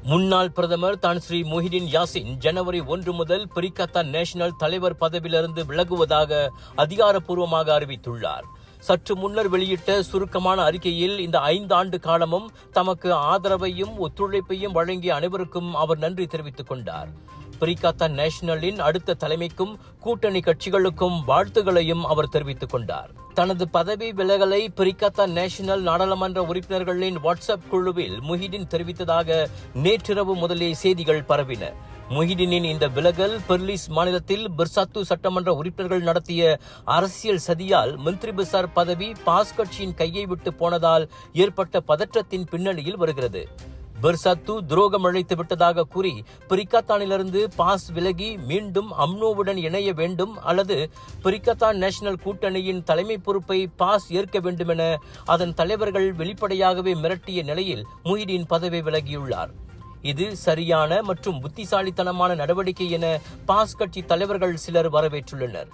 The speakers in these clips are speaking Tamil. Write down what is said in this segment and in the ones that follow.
முன்னாள் பிரதமர் தான் ஸ்ரீ முஹிடின் யாசின் ஜனவரி 1 முதல் பிரிகத்தா நேஷனல் தலைவர் பதவியிலிருந்து விலகுவதாக அதிகாரப்பூர்வமாக அறிவித்துள்ளார். சற்று முன்னர் வெளியிட்ட சுருக்கமான அறிக்கையில் இந்த 5 ஆண்டு காலமும் தமக்கு ஆதரவையும் ஒத்துழைப்பையும் வழங்கிய அனைவருக்கும் அவர் நன்றி தெரிவித்துக் கொண்டார். பிரிகத்தா நேஷனலின் அடுத்த தலைமைக்கும் கூட்டணி கட்சிகளுக்கும் வாழ்த்துகளையும் அவர் தெரிவித்துக் கொண்டார். தனது பதவி விலகலை பிரிகத்தா நேஷனல் நாடாளுமன்ற உறுப்பினர்களின் வாட்ஸ்அப் குழுவில் முஹிடின் தெரிவித்ததாக நேற்றிரவு முதலே செய்திகள் பரவின. முஹிடினின் இந்த விலகல் பெர்லிஸ் மாநிலத்தில் பிர்சாத்து சட்டமன்ற உறுப்பினர்கள் நடத்திய அரசியல் சதியால் மந்திரி பிசார் பதவி பாஸ் கட்சியின் கையை விட்டு போனதால் ஏற்பட்ட பதற்றத்தின் பின்னணியில் வருகிறது. பிர்சாத்து துரோகம் அழைத்து விட்டதாக கூறி பிரிகத்தானிலிருந்து பாஸ் விலகி மீண்டும் அம்னோவுடன் இணைய வேண்டும் அல்லது பிரிகத்தா நேஷனல் கூட்டணியின் தலைமை பொறுப்பை பாஸ் ஏற்க வேண்டும் என அதன் தலைவர்கள் வெளிப்படையாகவே மிரட்டிய நிலையில் முஹிடின் பதவி விலகியுள்ளார். இது சரியான மற்றும் புத்திசாலித்தனமான நடவடிக்கை என பாஸ் கட்சி தலைவர்கள் சிலர் வரவேற்றுள்ளனர்.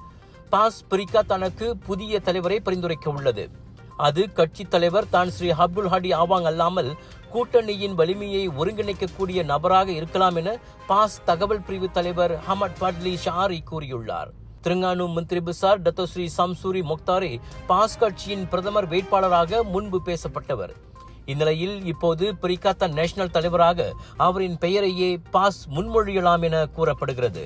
பாஸ் பிரிகத்தானுக்கு புதிய தலைவரை பரிந்துரைக்க உள்ளது. அது கட்சி தலைவர் தான் ஸ்ரீ அப்துல் ஹாடி ஆவாங் அல்லாமல் கூட்டணியின் வலிமையை ஒருங்கிணைக்கக்கூடிய நபராக இருக்கலாம் என பாஸ் தகவல் பிரிவு தலைவர் ஹமட் பட்லி ஷாரி கூறியுள்ளார். தெலுங்கானா மந்திரி பிசார் டத்தோஸ்ரீ சம்சூரி மொக்தாரே பாஸ் கட்சியின் பிரதமர் வேட்பாளராக முன்பு பேசப்பட்டவர். இந்நிலையில் இப்போது பிரிகத்தா நேஷனல் தலைவராக அவரின் பெயரையே பாஸ் முன்மொழியலாம் என கூறப்படுகிறது.